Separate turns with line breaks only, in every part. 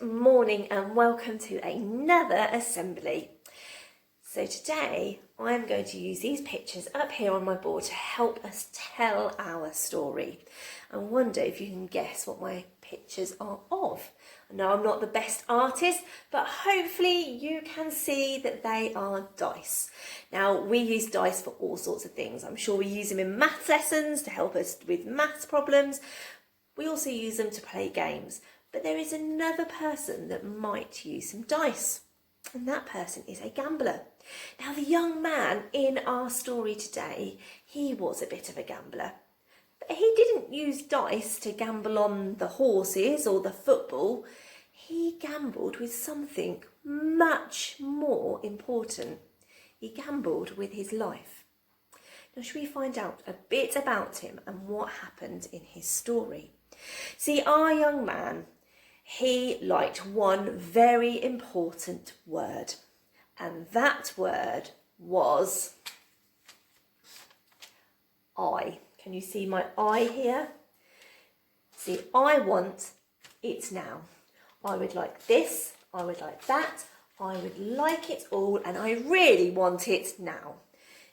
morning and welcome to another assembly. So today I'm going to use these pictures up here on my board to help us tell our story. I wonder if you can guess what my pictures are of. I know I'm not the best artist, but hopefully you can see that they are dice. Now we use dice for all sorts of things. I'm sure we use them in maths lessons to help us with maths problems. We also use them to play games. But there is another person that might use some dice, and that person is a gambler. Now, the young man in our story today, he was a bit of a gambler. But he didn't use dice to gamble on the horses or the football. He gambled with something much more important. He gambled with his life. Now, should we find out a bit about him and what happened in his story? See, our young man, he liked one very important word, and that word was I. Can you see my I here? See, I want it now. I would like this, I would like that, I would like it all, and I really want it now.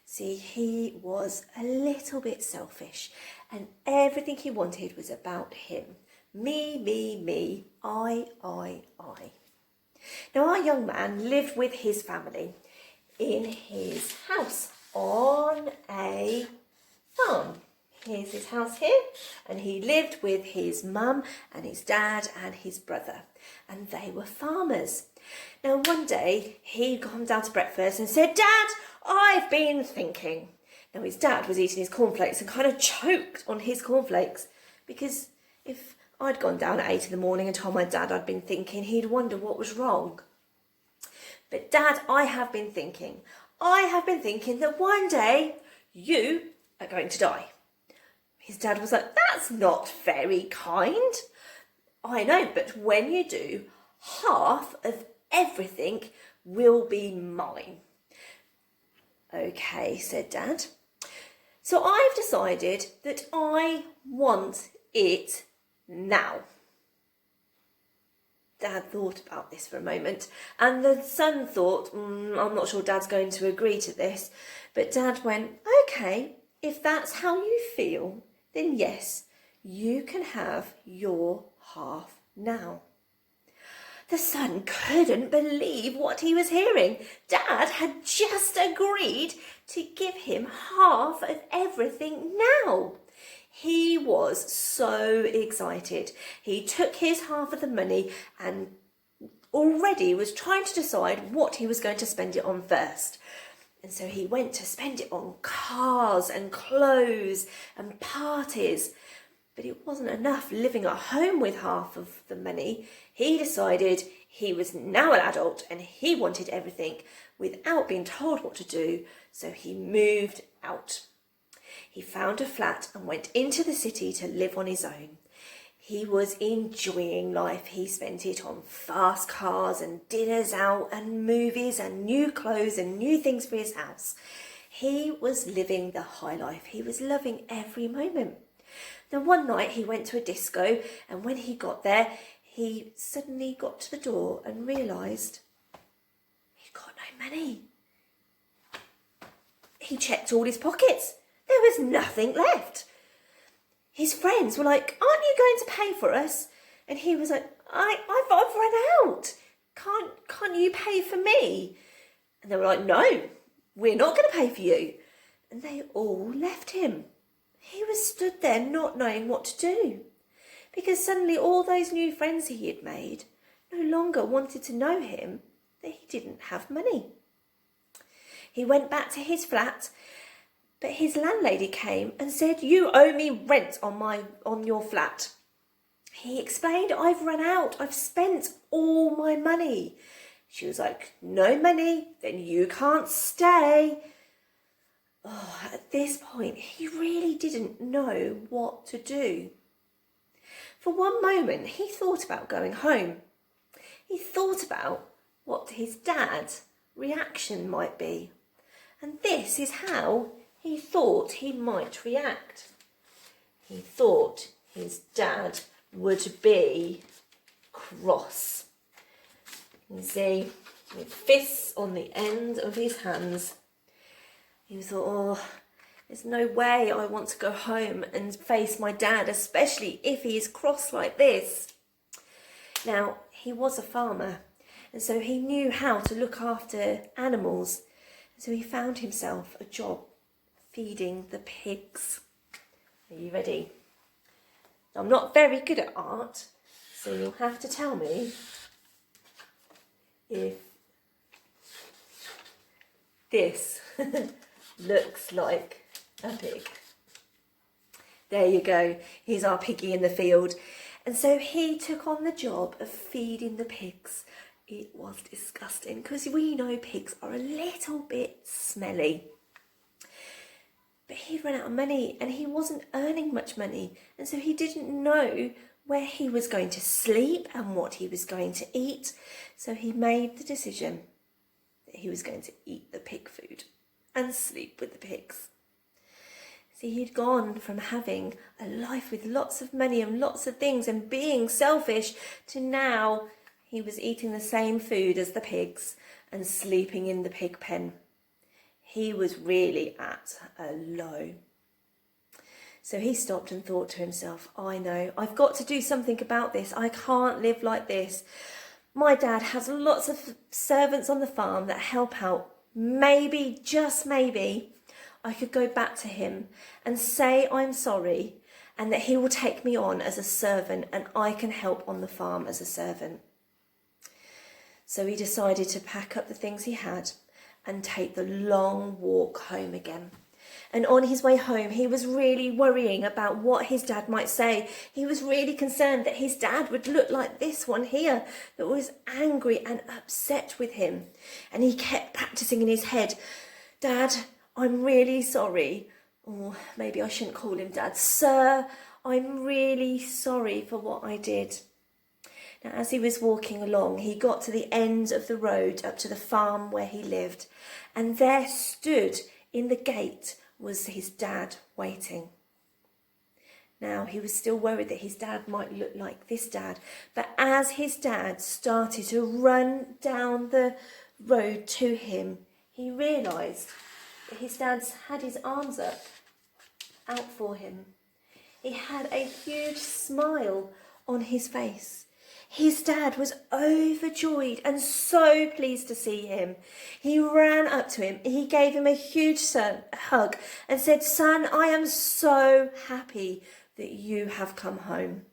See, he was a little bit selfish, and everything he wanted was about him. Me, I. Now, our young man lived with his family in his house on a farm. Here's his house here, and he lived with his mum and his dad and his brother, and they were farmers. Now, one day he'd gone down to breakfast and said, "Dad, I've been thinking." Now, his dad was eating his cornflakes and kind of choked on his cornflakes, because if I'd gone down at 8 in the morning and told my dad I'd been thinking, he'd wonder what was wrong. "But Dad, I have been thinking that one day you are going to die." His dad was like, "That's not very kind." "I know, but when you do, half of everything will be mine." "Okay," said Dad. "So I've decided that I want it now." Dad thought about this for a moment, and the son thought, I'm not sure Dad's going to agree to this. But Dad went, "Okay, if that's how you feel, then yes, you can have your half now." The son couldn't believe what he was hearing. Dad had just agreed to give him half of everything now. He was so excited. He took his half of the money and already was trying to decide what he was going to spend it on first. And so he went to spend it on cars and clothes and parties. But it wasn't enough living at home with half of the money. He decided he was now an adult and he wanted everything without being told what to do, so he moved out. He found a flat and went into the city to live on his own. He was enjoying life. He spent it on fast cars and dinners out and movies and new clothes and new things for his house. He was living the high life. He was loving every moment. Then one night he went to a disco, and when he got there, he suddenly got to the door and realised he'd got no money. He checked all his pockets. There was nothing left. His friends were like, "Aren't you going to pay for us?" And he was like, I've run out. Can't you pay for me? And they were like, "No, we're not going to pay for you." And they all left him. He was stood there not knowing what to do, because suddenly all those new friends he had made no longer wanted to know him, that he didn't have money. He went back to his flat, but his landlady came and said, "You owe me rent on your flat." He explained, "I've run out. I've spent all my money." She was like, "No money? Then you can't stay." Oh, at this point, he really didn't know what to do. For one moment, he thought about going home. He thought about what his dad's reaction might be. And this is how he thought he might react. He thought his dad would be cross. You see, with fists on the end of his hands. He thought, oh, there's no way I want to go home and face my dad, especially if he is cross like this. Now, he was a farmer, and so he knew how to look after animals. So he found himself a job feeding the pigs. Are you ready? I'm not very good at art, so you'll have to tell me if this looks like a pig. There you go. Here's our piggy in the field. And so he took on the job of feeding the pigs. It was disgusting because we know pigs are a little bit smelly. But he'd run out of money and he wasn't earning much money. And so he didn't know where he was going to sleep and what he was going to eat. So he made the decision that he was going to eat the pig food and sleep with the pigs. See, he'd gone from having a life with lots of money and lots of things and being selfish to now he was eating the same food as the pigs and sleeping in the pig pen. He was really at a low. So he stopped and thought to himself, I know, I've got to do something about this. I can't live like this. My dad has lots of servants on the farm that help out. Maybe, just maybe, I could go back to him and say I'm sorry and that he will take me on as a servant and I can help on the farm as a servant. So he decided to pack up the things he had and take the long walk home again. And on his way home, he was really worrying about what his dad might say. He was really concerned that his dad would look like this one here, that was angry and upset with him. And he kept practicing in his head, Dad, I'm really sorry. Or maybe I shouldn't call him Dad. Sir, I'm really sorry for what I did. Now, as he was walking along, he got to the end of the road up to the farm where he lived. And there stood in the gate was his dad waiting. Now, he was still worried that his dad might look like this dad. But as his dad started to run down the road to him, he realised that his dad had his arms up, out for him. He had a huge smile on his face. His dad was overjoyed and so pleased to see him. He ran up to him, he gave him a huge hug and said, Son, I am so happy that you have come home.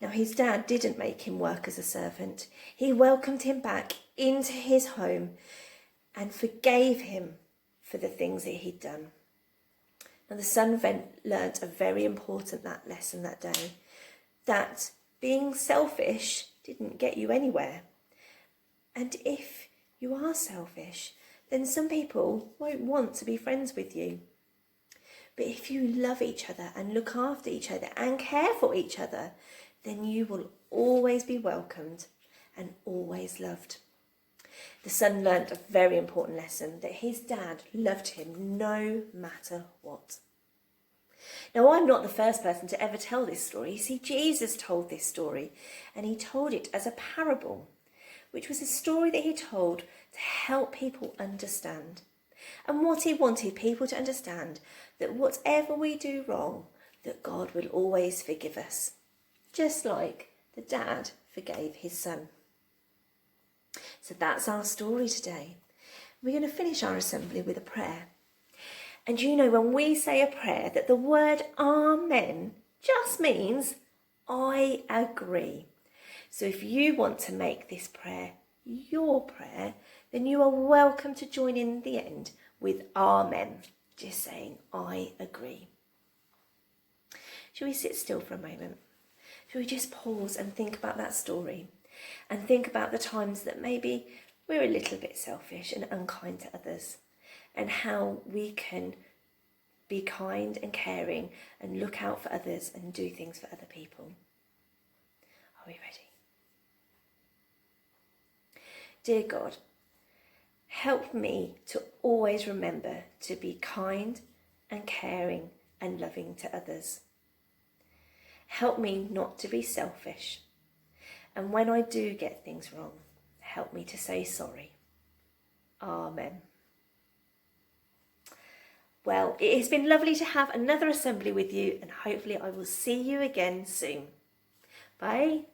Now, his dad didn't make him work as a servant. He welcomed him back into his home and forgave him for the things that he'd done. Now, the son learnt a very important lesson that day, that being selfish didn't get you anywhere. And if you are selfish, then some people won't want to be friends with you. But if you love each other and look after each other and care for each other, then you will always be welcomed and always loved. The son learnt a very important lesson, that his dad loved him no matter what. Now, I'm not the first person to ever tell this story. You see, Jesus told this story, and he told it as a parable, which was a story that he told to help people understand. And what he wanted people to understand, that whatever we do wrong, that God will always forgive us, just like the dad forgave his son. So that's our story today. We're going to finish our assembly with a prayer. And you know, when we say a prayer, that the word Amen just means I agree. So if you want to make this prayer your prayer, then you are welcome to join in the end with Amen, just saying I agree. Shall we sit still for a moment? Shall we just pause and think about that story and think about the times that maybe we're a little bit selfish and unkind to others, and how we can be kind and caring and look out for others and do things for other people. Are we ready? Dear God, help me to always remember to be kind and caring and loving to others. Help me not to be selfish. And when I do get things wrong, help me to say sorry. Amen. Well, it has been lovely to have another assembly with you, and hopefully I will see you again soon. Bye.